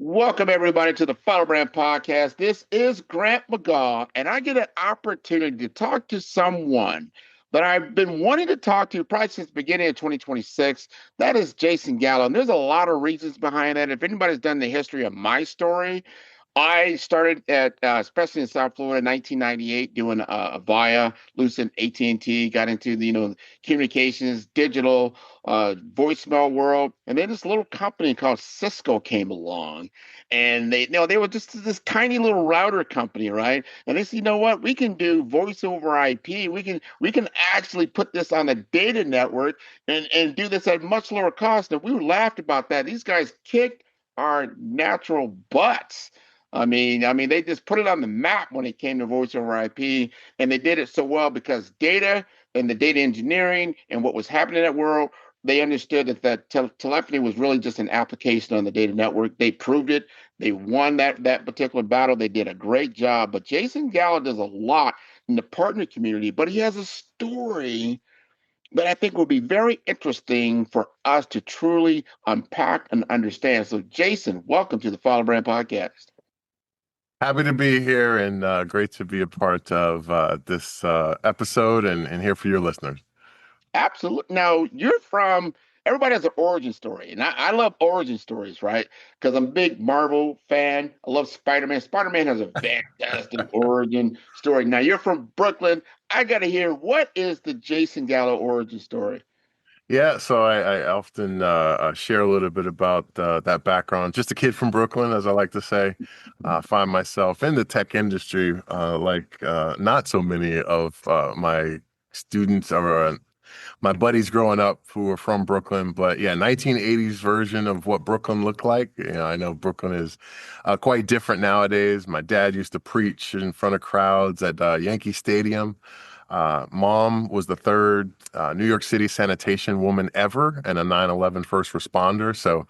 Welcome, everybody, to the Firebrand Podcast. This is Grant McGaugh, and I get an opportunity to talk to someone that I've been wanting to talk to probably since the beginning of 2026. That is Jason Gallo. And there's a lot of reasons behind that. If anybody's done the history of my story, I started at, especially in South Florida, in 1998, doing via Lucent AT&T. Got into the communications, digital, voicemail world, and then this little company called Cisco came along, and they were just this tiny little router company, right? And they said, you know what, we can do voice over IP. We can actually put this on a data network and do this at much lower cost. And we laughed about that. These guys kicked our natural butts. I mean, they just put it on the map when it came to voice over IP, and they did it so well because data and the data engineering and what was happening in that world, they understood that telephony was really just an application on the data network. They proved it. They won that particular battle. They did a great job. But Jason Gallo does a lot in the partner community, but he has a story that I think will be very interesting for us to truly unpack and understand. So, Jason, welcome to the Follow Brand Podcast. Happy to be here and great to be a part of this episode and here for your listeners. Absolutely. Now, everybody has an origin story, and I love origin stories, right? Because I'm a big Marvel fan. I love Spider-Man. Spider-Man has a fantastic origin story. Now, you're from Brooklyn. I got to hear, what is the Jason Gallo origin story? Yeah, so I often share a little bit about that background. Just a kid from Brooklyn, as I like to say. Find myself in the tech industry, like not so many of my students or my buddies growing up who were from Brooklyn. But yeah, 1980s version of what Brooklyn looked like. I know Brooklyn is quite different nowadays. My dad used to preach in front of crowds at Yankee Stadium. Mom was the third New York City sanitation woman ever and a 9/11 first responder. So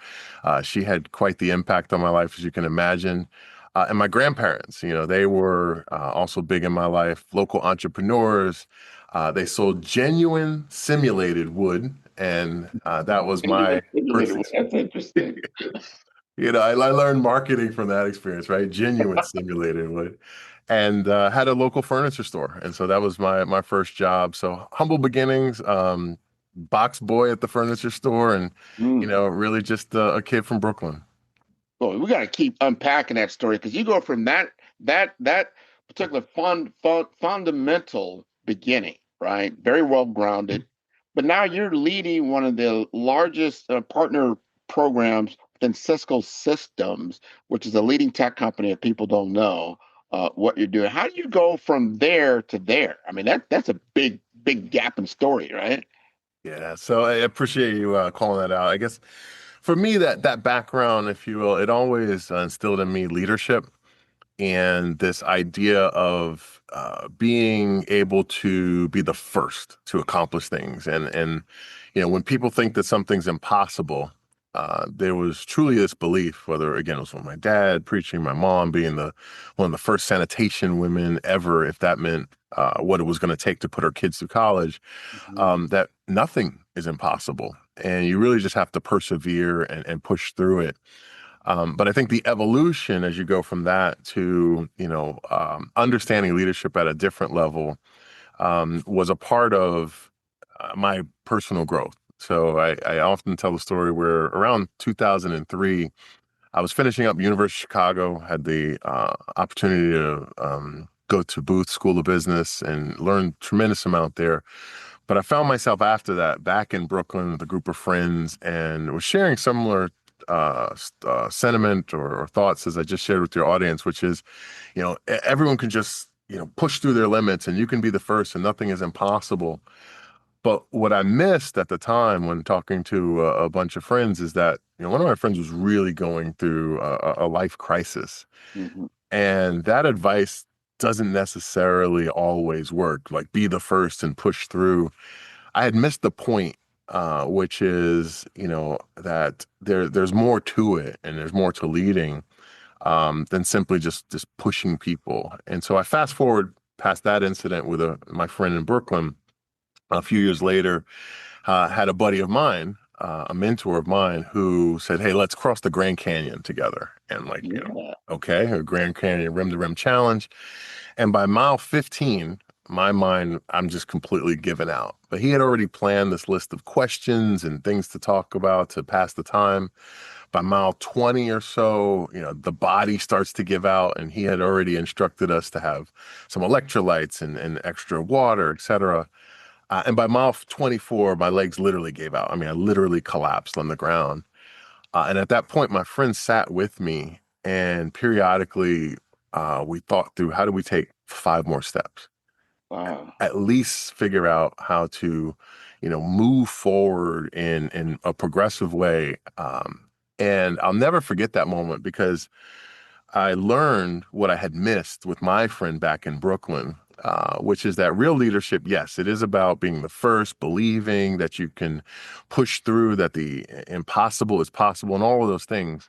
she had quite the impact on my life, as you can imagine. And my grandparents, they were also big in my life, local entrepreneurs. They sold genuine simulated wood. And that was my first That's experience. interesting. I learned marketing from that experience, right? Genuine simulated wood, and had a local furniture store, and so that was my first job. So humble beginnings, box boy at the furniture store, and Mm. really just a kid from Brooklyn. Well, we got to keep unpacking that story because you go from that particular fundamental beginning, right? Very well grounded, but now you're leading one of the largest partner programs within Cisco Systems, which is a leading tech company. If people don't know what you're doing, how do you go from there to there? I mean, that's a big gap in story, right? Yeah, so I appreciate you calling that out. I guess for me, that background, if you will, it always instilled in me leadership and this idea of being able to be the first to accomplish things. And when people think that something's impossible, there was truly this belief, whether again it was from my dad preaching, my mom being one of the first sanitation women ever, if that meant what it was going to take to put her kids through college, Mhm. that nothing is impossible, and you really just have to persevere and push through it. But I think the evolution as you go from that to, understanding leadership at a different level was a part of my personal growth. So I often tell the story where around 2003, I was finishing up University of Chicago, had the opportunity to go to Booth School of Business and learn tremendous amount there. But I found myself after that back in Brooklyn with a group of friends and was sharing similar sentiment or thoughts as I just shared with your audience, which is, everyone can just, push through their limits and you can be the first and nothing is impossible. But what I missed at the time when talking to a bunch of friends is that, one of my friends was really going through a life crisis. Mhm. And that advice doesn't necessarily always work, like be the first and push through. I had missed the point, which is, that there's more to it and there's more to leading than simply just pushing people. And so I fast forward past that incident with my friend in Brooklyn. A few years later, had a buddy of mine a mentor of mine who said, "Hey, let's cross the Grand Canyon together." And like, Yeah. okay, a Grand Canyon rim to rim challenge. And by mile 15, my mind, I'm just completely given out. But he had already planned this list of questions and things to talk about to pass the time. By mile 20 or so, the body starts to give out, and he had already instructed us to have some electrolytes and extra water, etc. And by mile 24, my legs literally gave out. I mean, I literally collapsed on the ground. And at that point, my friend sat with me, and periodically we thought through how do we take 5 more steps, Wow. at least figure out how to, move forward in a progressive way. And I'll never forget that moment because I learned what I had missed with my friend back in Brooklyn, which is that real leadership, yes, it is about being the first, believing that you can push through, that the impossible is possible, and all of those things.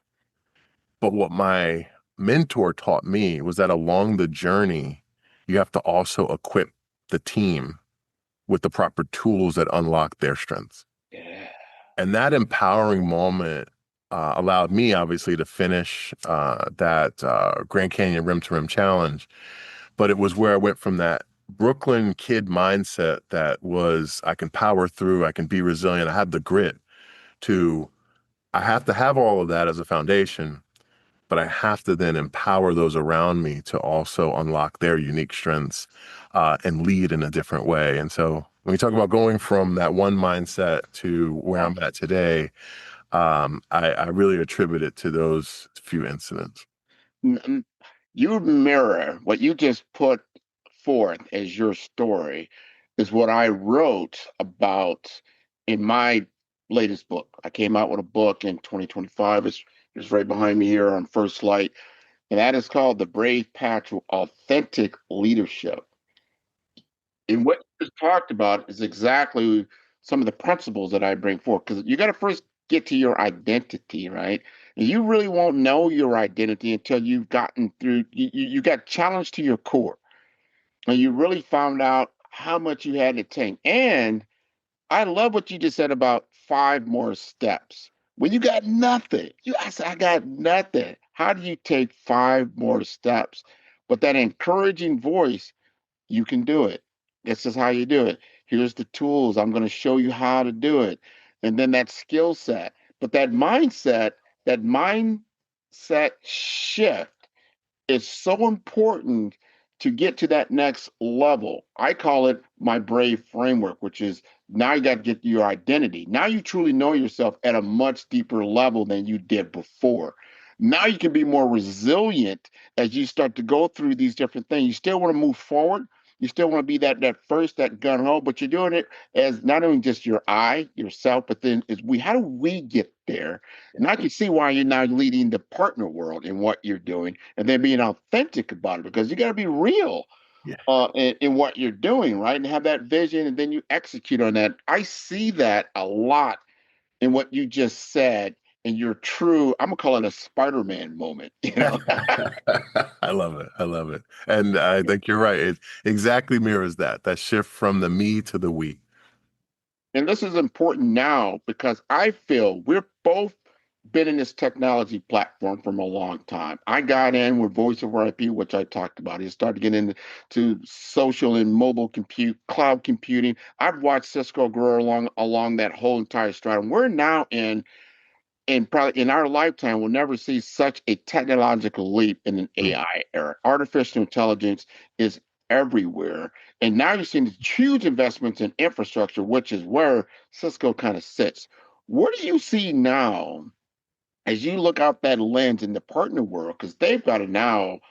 But what my mentor taught me was that along the journey, you have to also equip the team with the proper tools that unlock their strengths. Yeah. And that empowering moment allowed me, obviously, to finish that Grand Canyon Rim to Rim Challenge. But it was where I went from that Brooklyn kid mindset that was, I can power through, I can be resilient, I have the grit, to I have to have all of that as a foundation, but I have to then empower those around me to also unlock their unique strengths and lead in a different way. And so when we talk about going from that one mindset to where I'm at today, I really attribute it to those few incidents. N- You mirror what you just put forth as your story is what I wrote about in my latest book. I came out with a book in 2025. It's right behind me here on First Light, and that is called The Brave Path to Authentic Leadership. And what you just talked about is exactly some of the principles that I bring forth because you got to first get to your identity, right? And you really won't know your identity until you've gotten through, you got challenged to your core and you really found out how much you had to take. And I love what you just said about 5 more steps. When you got nothing, I said, I got nothing. How do you take 5 more steps? But that encouraging voice, you can do it. This is how you do it. Here's the tools. I'm going to show you how to do it. And then that skill set. But that mindset shift is so important to get to that next level. I call it my brave framework, which is now you got to get your identity. Now you truly know yourself at a much deeper level than you did before. Now you can be more resilient as you start to go through these different things. You still want to move forward. You still want to be that gun ho, but you're doing it as not only just yourself, but then is we. How do we get there? And I can see why you're now leading the partner world in what you're doing, and then being authentic about it because you got to be real Yeah. in what you're doing, right? And have that vision, and then you execute on that. I see that a lot in what you just said, and your true. I'm gonna call it a Spider-Man moment. I love it. I love it. And I think you're right. It exactly mirrors that shift from the me to the we. And this is important now because I feel we're both been in this technology platform from a long time. I got in with voice over IP, which I talked about. It started getting into social and mobile compute, cloud computing. I've watched Cisco grow along that whole entire stratum. We're now in probably in our lifetime, we'll never see such a technological leap in an Mm. AI era. Artificial intelligence is everywhere. And now you're seeing huge investments in infrastructure, which is where Cisco kind of sits. What do you see now as you look out that lens in the partner world? Because they've got to now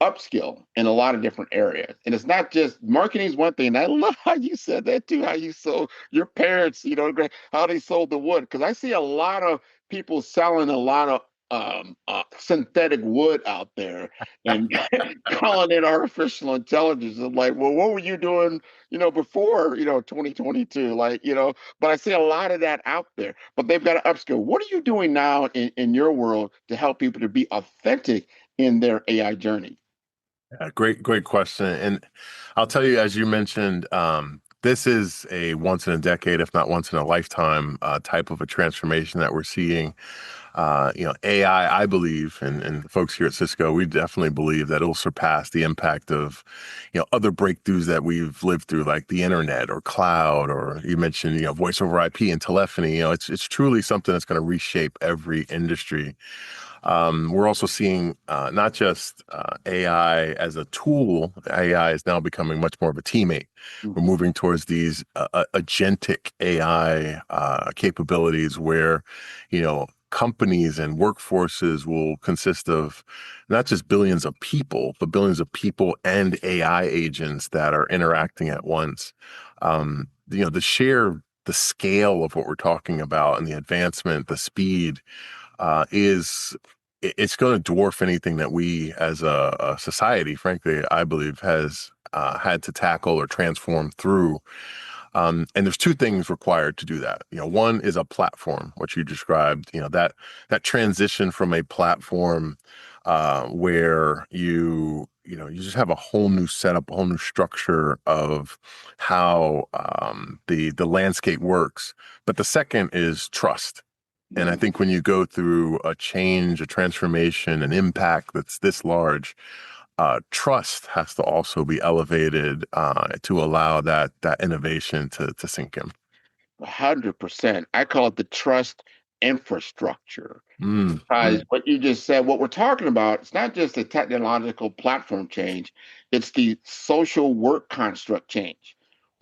upskill in a lot of different areas. And it's not just marketing is one thing. And I love how you said that too, how you sold your parents, how they sold the wood. Because I see a lot of people selling a lot of synthetic wood out there and calling it artificial intelligence. I'm like, well, what were you doing, before, 2022? But I see a lot of that out there. But they've got to upskill. What are you doing now in your world to help people to be authentic in their AI journey? Great question. And I'll tell you, as you mentioned, This is a once in a decade, if not once in a lifetime, type of a transformation that we're seeing. AI, I believe, and folks here at Cisco, we definitely believe that it'll surpass the impact of, other breakthroughs that we've lived through, like the internet or cloud, or you mentioned, voice over IP and telephony. It's truly something that's going to reshape every industry. We're also seeing not just AI as a tool. AI is now becoming much more of a teammate. We're Mhm. moving towards these agentic AI capabilities where, companies and workforces will consist of not just billions of people, but billions of people and AI agents that are interacting at once. The scale of what we're talking about and the advancement, the speed is it's going to dwarf anything that we as a society, frankly, I believe, has had to tackle or transform through. And there's two things required to do that. One is a platform, what you described. That transition from a platform where you just have a whole new setup, a whole new structure of how the landscape works. But the second is trust. And I Yeah. think when you go through a change, a transformation, an impact that's this large, trust has to also be elevated to allow that innovation to sink in. 100%. I call it the trust infrastructure. Mm, Because mm, what you just said, what we're talking about, it's not just a technological platform change, it's the social work construct change.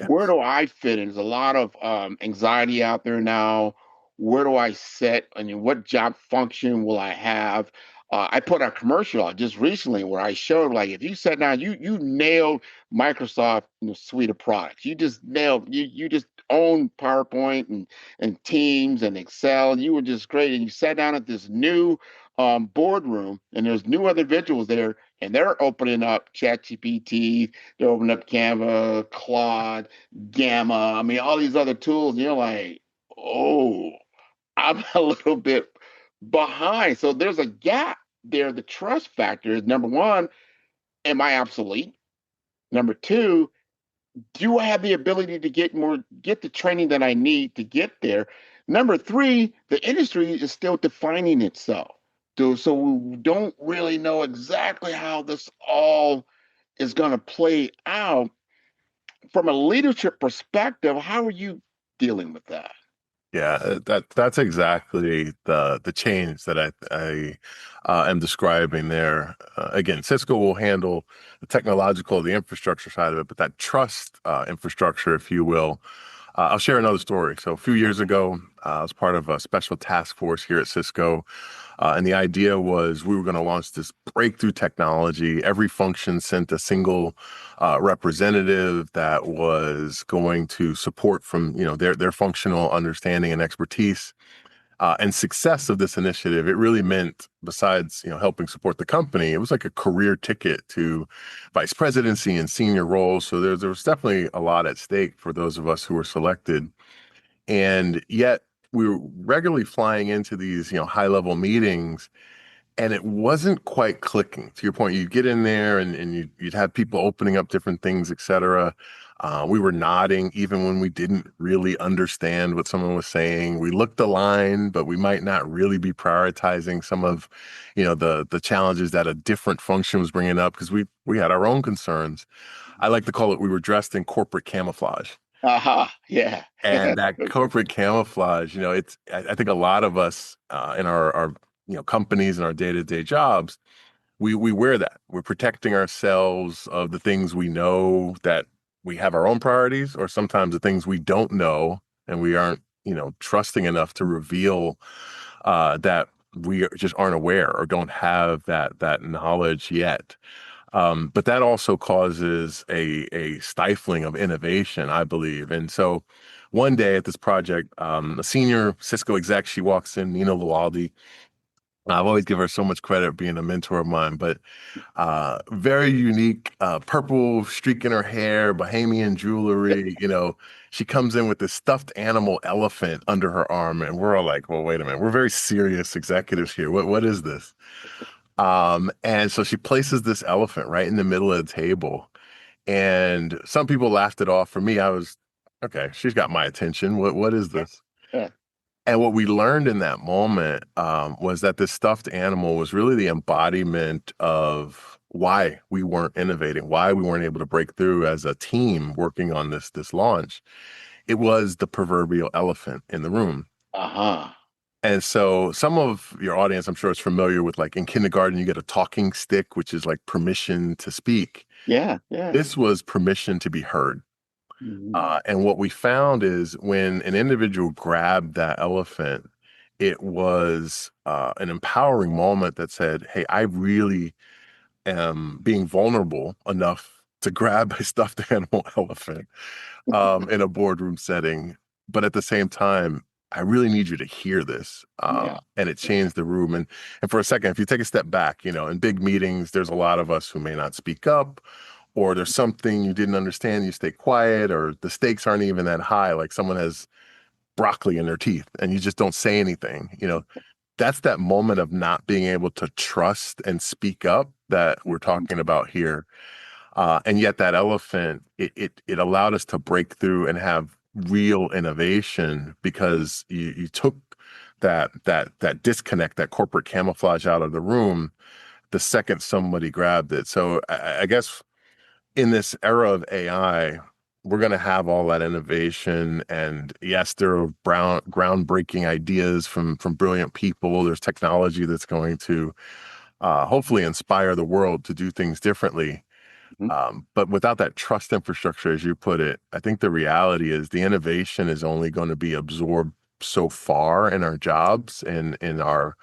Where yes. do I fit in? There's a lot of anxiety out there now. Where do I sit? I mean, what job function will I have? I put a commercial out just recently where I showed like if you sat down, you nailed Microsoft suite of products. You just nailed you just own PowerPoint and Teams and Excel. You were just great. And you sat down at this new boardroom, and there's new other individuals there, and they're opening up ChatGPT, they're opening up Canva, Claude, Gamma. I mean, all these other tools. And you're like, oh, I'm a little bit behind. So there's a gap there. The trust factor is number one, am I obsolete? Number two, do I have the ability to get the training that I need to get there? Number three, the industry is still defining itself. So we don't really know exactly how this all is going to play out. From a leadership perspective, how are you dealing with that? Yeah, that's exactly the change that I am describing there. Again, Cisco will handle the technological, the infrastructure side of it, but that trust infrastructure, if you will. I'll share another story. So a few years ago, I was part of a special task force here at Cisco. And the idea was we were going to launch this breakthrough technology. Every function sent a single representative that was going to support from their functional understanding and expertise. And success of this initiative, it really meant, besides helping support the company, it was like a career ticket to vice presidency and senior roles. So there was definitely a lot at stake for those of us who were selected. And yet we were regularly flying into these high level meetings, and it wasn't quite clicking. To your point, you get in there and you'd have people opening up different things, et cetera. We were nodding even when we didn't really understand what someone was saying. We looked aligned, but we might not really be prioritizing some of, the challenges that a different function was bringing up because we had our own concerns. I like to call it we were dressed in corporate camouflage. Aha, yeah. And that corporate camouflage, I think a lot of us in our companies and our day-to-day jobs, we wear that. We're protecting ourselves of the things we know that we have our own priorities, or sometimes the things we don't know and we aren't, trusting enough to reveal that we just aren't aware or don't have that knowledge yet. But that also causes a stifling of innovation, I believe. And so one day at this project, a senior Cisco exec, she walks in, Nina Lualdi. I've always given her so much credit being a mentor of mine, but very unique, purple streak in her hair, Bahamian jewelry. She comes in with this stuffed animal elephant under her arm, and we're all like, "Well, wait a minute, we're very serious executives here. What is this?" And so she places this elephant right in the middle of the table. And some people laughed it off. For me, I was okay, she's got my attention. What is Yeah. this? Yeah. And what we learned in that moment was that this stuffed animal was really the embodiment of why we weren't innovating, why we weren't able to break through as a team working on this launch. It was the proverbial elephant in the room. Uh-huh. And so some of your audience, I'm sure, is familiar with, like, in kindergarten, you get a talking stick, which is like permission to speak. Yeah. Yeah. This was permission to be heard. Mhm. And what we found is when an individual grabbed that elephant, it was an empowering moment that said, "Hey, I really am being vulnerable enough to grab a stuffed animal elephant in a boardroom setting. But at the same time, I really need you to hear this." Yeah. And it changed the room. And for a second, if you take a step back, in big meetings, there's a lot of us who may not speak up, or there's something you didn't understand, you stay quiet, or the stakes aren't even that high, like someone has broccoli in their teeth and you just don't say anything. That's that moment of not being able to trust and speak up that we're talking about here. And yet that elephant, it allowed us to break through and have real innovation because you took that disconnect, that corporate camouflage out of the room the second somebody grabbed it. So I guess in this era of AI, we're going to have all that innovation. And yes, there are groundbreaking ideas from brilliant people. There's technology that's going to hopefully inspire the world to do things differently. Mhm. But without that trust infrastructure, as you put it, I think the reality is the innovation is only going to be absorbed so far in our jobs and in our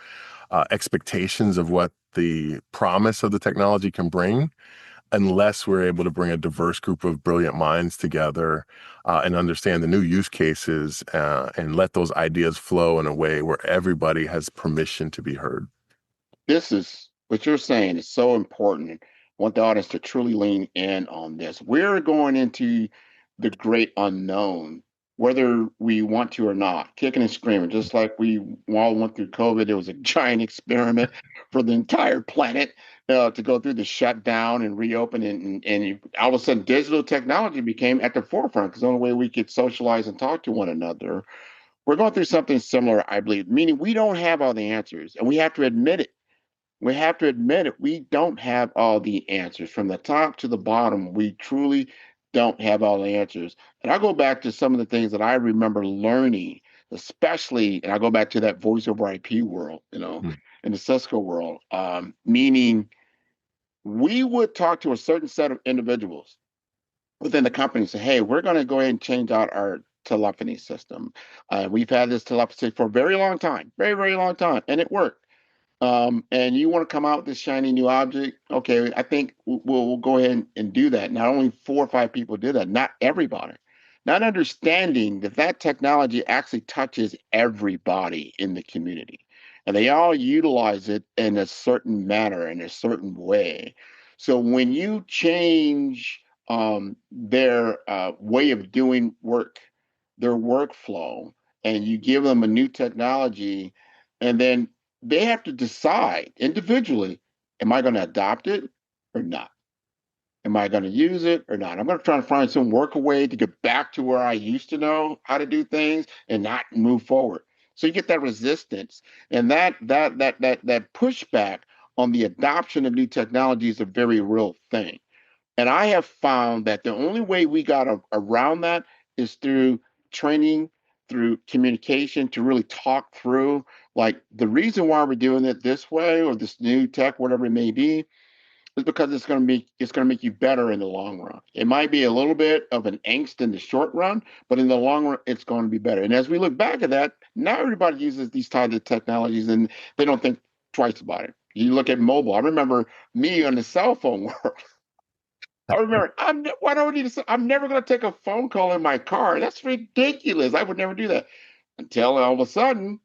expectations of what the promise of the technology can bring, unless we're able to bring a diverse group of brilliant minds together and understand the new use cases and let those ideas flow in a way where everybody has permission to be heard. This is what you're saying is so important. I want the audience to truly lean in on this. We're going into the great unknown, whether we want to or not, kicking and screaming, just like we all went through COVID. It was a giant experiment for the entire planet to go through the shutdown and reopen. And all of a sudden, digital technology became at the forefront because the only way we could socialize and talk to one another. We're going through something similar, I believe, meaning we don't have all the answers, and we have to admit it. We have to admit it. We don't have all the answers from the top to the bottom. We truly don't have all the answers. And I go back to some of the things that I remember learning, especially, and I go back to that voice over IP world, Mm, in the Cisco world, meaning we would talk to a certain set of individuals within the company and say, hey, we're going to go ahead and change out our telephony system. We've had this telepathy for a very long time, very, very long time, and it worked. And you want to come out with this shiny new object, okay, I think we'll go ahead and do that. Not only 4 or 5 people did that, not everybody. Not understanding that that technology actually touches everybody in the community. And they all utilize it in a certain manner, in a certain way. So when you change their way of doing work, their workflow, and you give them a new technology, and then they have to decide individually, am I going to adopt it or not? Am I going to use it or not? I'm going to try to find some workaway to get back to where I used to know how to do things and not move forward. So you get that resistance, and that pushback on the adoption of new technology is a very real thing. And I have found that the only way we got around that is through training, through communication, to really talk through like the reason why we're doing it this way or this new tech, whatever it may be, is because it's going to make you better in the long run. It might be a little bit of an angst in the short run, but in the long run, it's going to be better. And as we look back at that, now everybody uses these types of technologies and they don't think twice about it. You look at mobile. I remember me on the cell phone world. I remember, why do I need to? I'm never going to take a phone call in my car. That's ridiculous. I would never do that until all of a sudden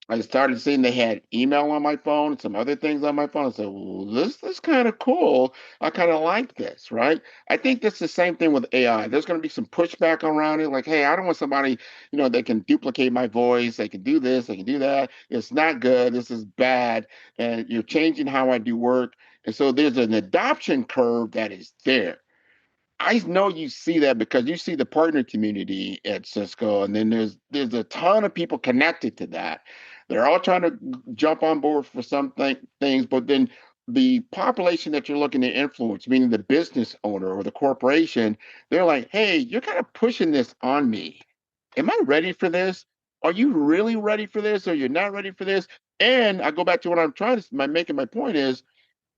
I started seeing they had email on my phone and some other things on my phone. I said, well, this kind of cool. I kind of like this, right? I think that's the same thing with AI. There's going to be some pushback around it. Like, hey, I don't want somebody, they can duplicate my voice. They can do this. They can do that. It's not good. This is bad. And you're changing how I do work. And so there's an adoption curve that is there. I know you see that because you see the partner community at Cisco, and then there's a ton of people connected to that. They're all trying to jump on board for things, but then the population that you're looking to influence, meaning the business owner or the corporation, they're like, "Hey, you're kind of pushing this on me. Am I ready for this? Are you really ready for this, or you're not ready for this?" And I go back to what I'm trying to making my point is,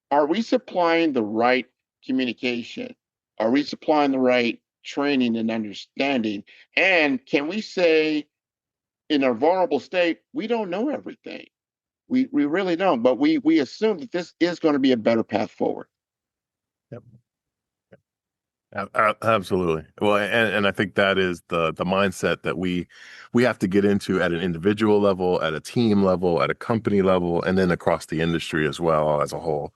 are we supplying the right communication? Are we supplying the right training and understanding? And can we say in a vulnerable state, we don't know everything? We really don't, but we assume that this is going to be a better path forward. Yep. Absolutely. Well, and I think that is the mindset that we have to get into at an individual level, at a team level, at a company level, and then across the industry as well as a whole.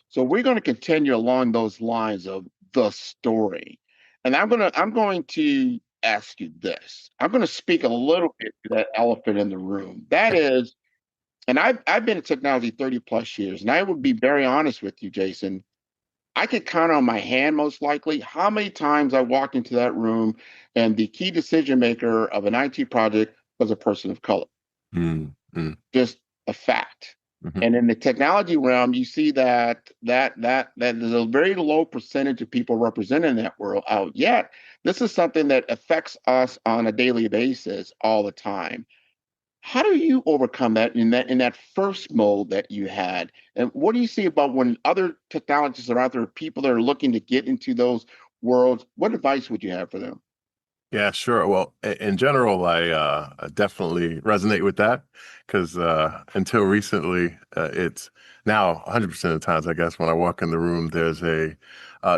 So we're going to continue along those lines of the story. And I'm going to ask you this. I'm going to speak a little bit to that elephant in the room. That is, and I've been in technology 30 plus years, and I would be very honest with you, Jason. I could count on my hand most likely how many times I walked into that room and the key decision maker of an IT project was a person of color. Mm, mm, Just a fact. mhm. And in the technology realm, you see that there's a very low percentage of people represented in that world out yet. This is something that affects us on a daily basis all the time. How do you overcome that in that first mode that you had? And what do you see about when other technologists are out there, people that are looking to get into those worlds? What advice would you have for them? Yeah, sure. Well, in general, I definitely resonate with that because until recently, it's now 100% of the times, I guess, when I walk in the room, there's a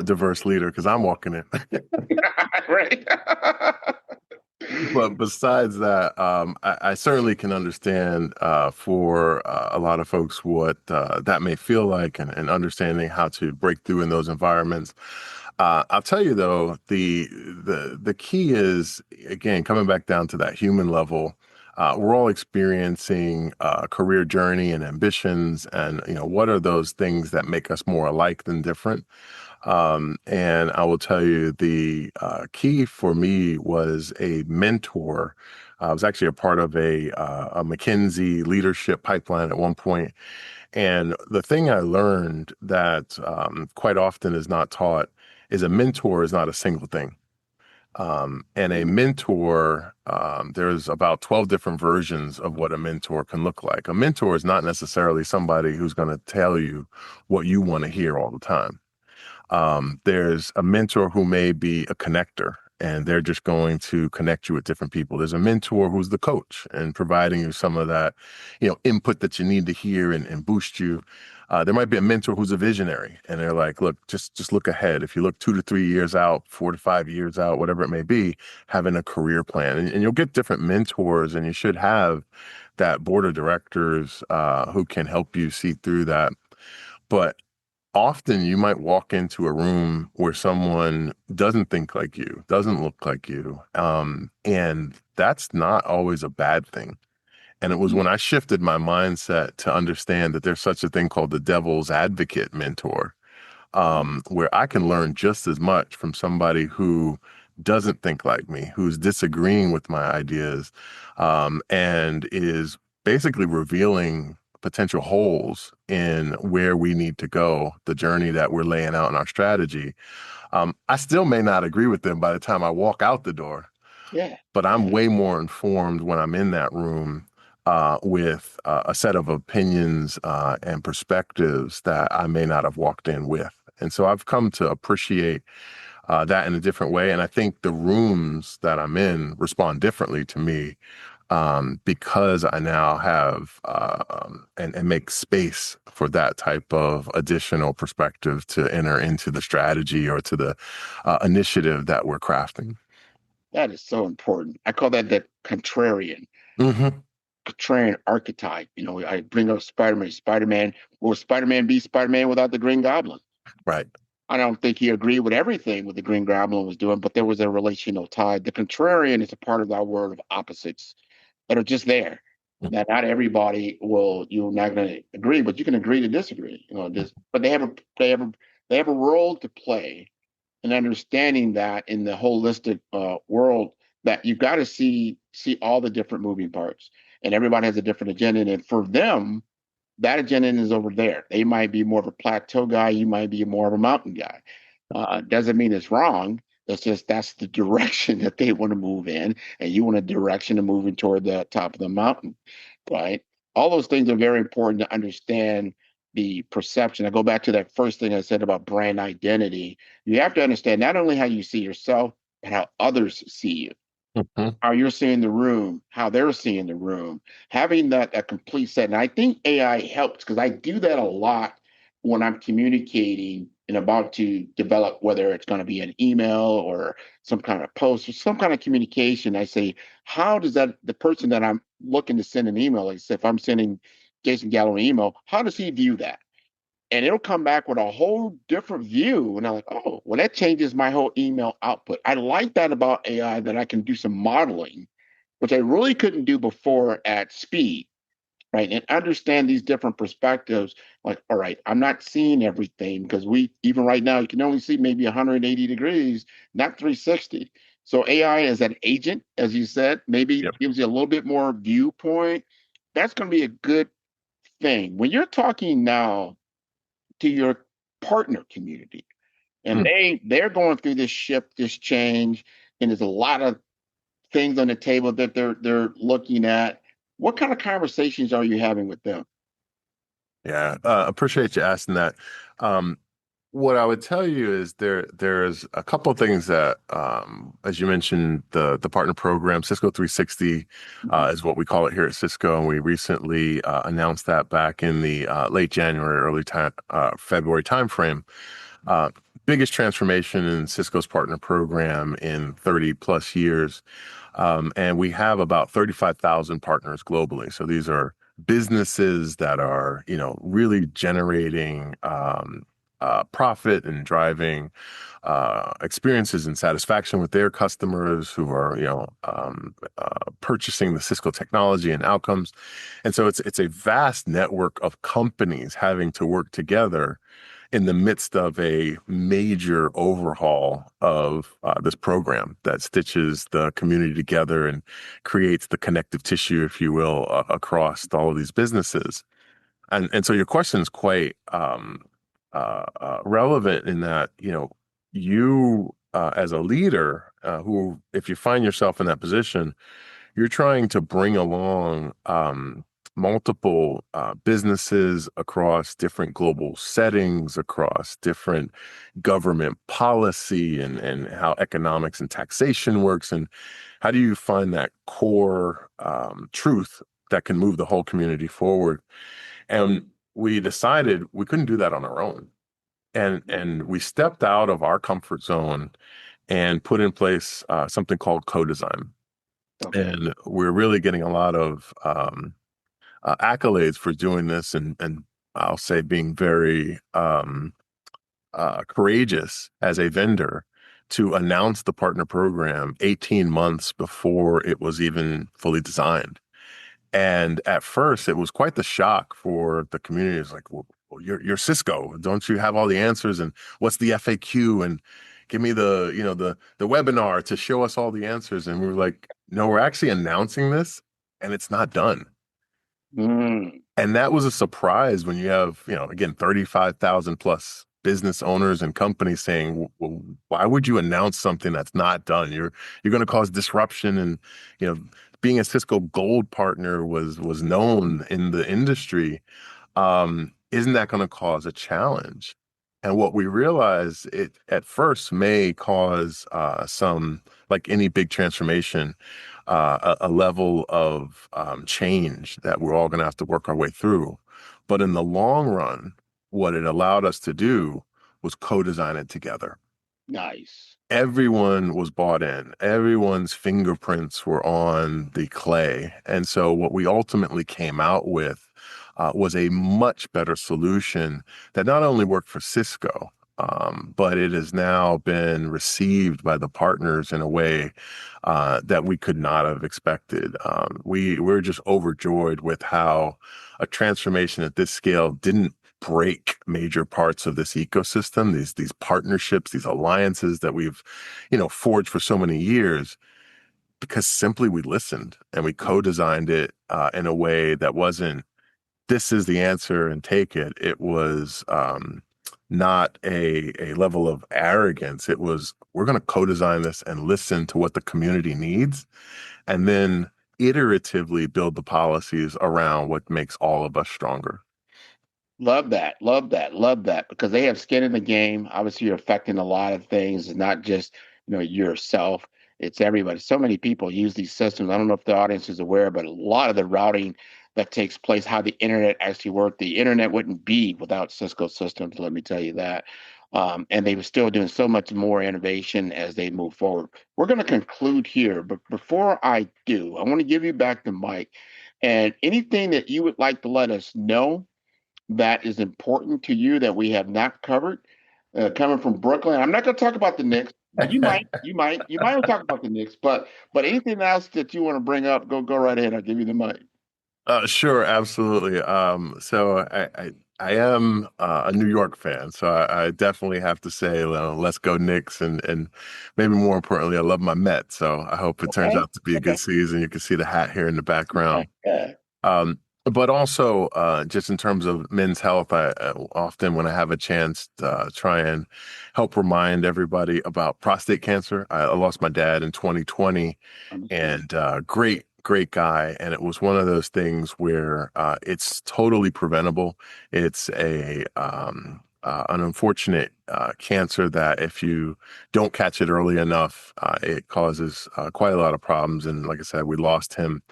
diverse leader because I'm walking in. Right. But besides that, I certainly can understand for a lot of folks what that may feel like and understanding how to break through in those environments. I'll tell you though, the key is again coming back down to that human level. We're all experiencing career journey and ambitions, and what are those things that make us more alike than different. And I will tell you the key for me was a mentor. I was actually a part of a McKinsey leadership pipeline at one point. And the thing I learned that quite often is not taught is a mentor is not a single thing. And a mentor, there's about 12 different versions of what a mentor can look like. A mentor is not necessarily somebody who's going to tell you what you want to hear all the time. There's a mentor who may be a connector and they're just going to connect you with different people. There's a mentor who's the coach and providing you some of that, input that you need to hear and boost you. There might be a mentor who's a visionary and they're like, look, just look ahead. If you look 2 to 3 years out, 4 to 5 years out, whatever it may be, having a career plan and you'll get different mentors and you should have that board of directors who can help you see through that. But often you might walk into a room where someone doesn't think like you, doesn't look like you. And that's not always a bad thing. And it was when I shifted my mindset to understand that there's such a thing called the devil's advocate mentor, where I can learn just as much from somebody who doesn't think like me, who's disagreeing with my ideas, and is basically revealing potential holes in where we need to go, the journey that we're laying out in our strategy. I still may not agree with them by the time I walk out the door, Yeah. but I'm way more informed when I'm in that room with a set of opinions and perspectives that I may not have walked in with. And so I've come to appreciate that in a different way. And I think the rooms that I'm in respond differently to me because I now have and make space for that type of additional perspective to enter into the strategy or to the initiative that we're crafting. That is so important. I call that the Hmm. contrarian archetype. I bring up Spider-Man. Spider-Man, will Spider-Man be Spider-Man without the Green Goblin? Right. I don't think he agreed with everything what the Green Goblin was doing, but there was a relational tie. The contrarian is a part of our world of opposites that are just there. That not everybody will, you're not going to agree, but you can agree to disagree. But they have a role to play and understanding that in the holistic world, that you've got to see all the different moving parts, and everybody has a different agenda. And for them, that agenda is over there. They might be more of a plateau guy. You might be more of a mountain guy. Doesn't mean it's wrong. It's just that's the direction that they want to move in, and you want a direction of moving toward the top of the mountain, right? All those things are very important to understand the perception. I go back to that first thing I said about brand identity. You have to understand not only how you see yourself, but how others see you, Mhm. how you're seeing the room, how they're seeing the room, having that a complete set. And I think AI helps because I do that a lot when I'm communicating and about to develop, whether it's going to be an email or some kind of post or some kind of communication. I say, how does that the person that I'm looking to send an email, like say if I'm sending Jason Gallo an email, how does he view that? And it'll come back with a whole different view. And I'm like, oh, well, that changes my whole email output. I like that about AI that I can do some modeling, which I really couldn't do before at speed, right? And understand these different perspectives. Like, all right, I'm not seeing everything because even right now, you can only see maybe 180 degrees, not 360. So AI as an agent, as you said, maybe Yep. gives you a little bit more viewpoint. That's going to be a good thing. When you're talking now to your partner community. And Mm. they're going through this shift, this change, and there's a lot of things on the table that they're looking at. What kind of conversations are you having with them? Yeah, appreciate you asking that. Um, what I would tell you is there's a couple of things that, as you mentioned, the partner program, Cisco 360, Mhm. is what we call it here at Cisco, and we recently announced that back in the late January, early time February timeframe. Uh, Biggest transformation in Cisco's partner program in 30 plus years. And we have about 35,000 partners globally. So these are businesses that are, really generating profit and driving experiences and satisfaction with their customers who are, purchasing the Cisco technology and outcomes. And so it's a vast network of companies having to work together in the midst of a major overhaul of this program that stitches the community together and creates the connective tissue, if you will, across all of these businesses. And so your question is quite relevant in that, you as a leader who, if you find yourself in that position, you're trying to bring along multiple businesses across different global settings, across different government policy and how economics and taxation works. And how do you find that core truth that can move the whole community forward? And we decided we couldn't do that on our own. And we stepped out of our comfort zone and put in place something called co-design. Okay. And we're really getting a lot of accolades for doing this, and I'll say being very courageous as a vendor to announce the partner program 18 months before it was even fully designed. And at first, it was quite the shock for the community. It's like, well, you're Cisco. Don't you have all the answers? And what's the FAQ? And give me the webinar to show us all the answers. And we were like, no, we're actually announcing this, and it's not done. Mm, And that was a surprise when you have, again, 35,000 plus business owners and companies saying, well, why would you announce something that's not done? You're going to cause disruption. And, you know, being a Cisco Gold partner was known in the industry. Isn't that going to cause a challenge? And what we realize, it at first may cause some, like any big transformation, a level of change that we're all going to have to work our way through. But in the long run, what it allowed us to do was co-design it together. nice. Everyone was bought in. Everyone's fingerprints were on the clay. And so what we ultimately came out with was a much better solution that not only worked for Cisco, but it has now been received by the partners in a way that we could not have expected. We're just overjoyed with how a transformation at this scale didn't break major parts of this ecosystem, these partnerships, these alliances that we've, forged for so many years, because simply we listened and we co-designed it in a way that wasn't, this is the answer and take it. It was not a level of arrogance. It was, we're going to co-design this and listen to what the community needs, and then iteratively build the policies around what makes all of us stronger. Love that. Love that. Love that. Because they have skin in the game. Obviously, you're affecting a lot of things. It's not just, yourself. It's everybody. So many people use these systems. I don't know if the audience is aware, but a lot of the routing that takes place, how the internet actually worked, the internet wouldn't be without Cisco systems, let me tell you that. And they were still doing so much more innovation as they move forward. We're going to conclude here, but before I do, I want to give you back the mic. And anything that you would like to let us know that is important to you that we have not covered, coming from Brooklyn. I'm not going to talk about the Knicks, but you might want to talk about the Knicks. But anything else that you want to bring up, go right ahead. I'll give you the mic. Sure, absolutely. So I am a New York fan, so I definitely have to say, let's go Knicks, and maybe more importantly, I love my Mets. So I hope it turns Okay. out to be a good Okay. season. You can see the hat here in the background. Yeah. Um, but also, just in terms of men's health, I often, when I have a chance, try and help remind everybody about prostate cancer. I lost my dad in 2020, Understood. and great guy. And it was one of those things where it's totally preventable. It's a an unfortunate cancer that if you don't catch it early enough, it causes quite a lot of problems. And like I said, we lost him.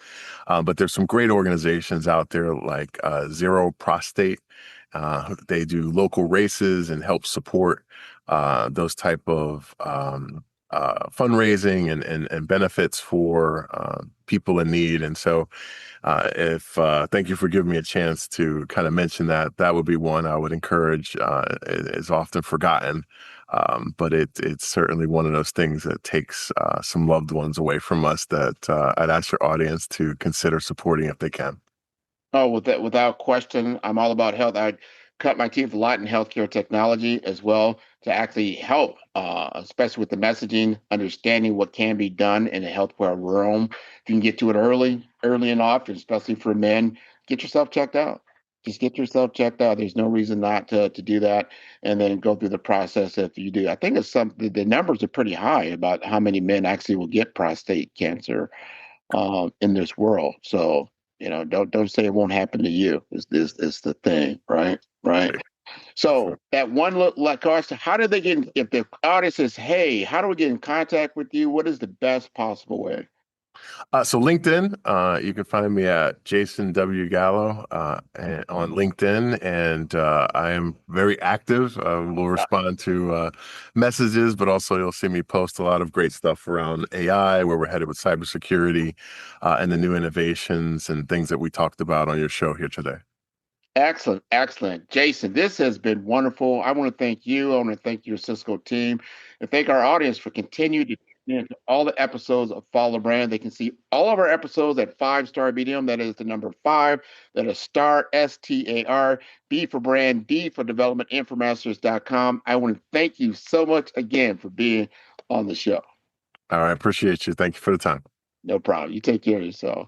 But there's some great organizations out there like Zero Prostate. They do local races and help support those type of fundraising and benefits for people in need. And so, if thank you for giving me a chance to kind of mention that. That would be one I would encourage. It is often forgotten, but it's certainly one of those things that takes some loved ones away from us that I'd ask your audience to consider supporting if they can. Oh, without question, I'm all about health. I cut my teeth a lot in healthcare technology as well to actually help, especially with the messaging, understanding what can be done in the healthcare realm. If you can get to it early and often, especially for men, get yourself checked out. Just get yourself checked out. There's no reason not to do that, and then go through the process if you do. I think it's something. The numbers are pretty high about how many men actually will get prostate cancer in this world. So don't say it won't happen to you. Is the thing, right? Right. Right. So that one look like question, how do they get if the audience says, hey, how do we get in contact with you? What is the best possible way? So LinkedIn, you can find me at Jason W. Gallo on LinkedIn, and I am very active. Will respond to messages, but also you'll see me post a lot of great stuff around AI, where we're headed with cybersecurity, and the new innovations and things that we talked about on your show here today. Excellent, excellent. Jason, this has been wonderful. I want to thank you. I want to thank your Cisco team and thank our audience for continuing to tune in to all the episodes of Follow the Brand. They can see all of our episodes at 5 Star Medium. That is the number five. That is star, STAR, B for brand, D for development, infomasters.com. I want to thank you so much again for being on the show. All right, appreciate you. Thank you for the time. No problem. You take care of yourself.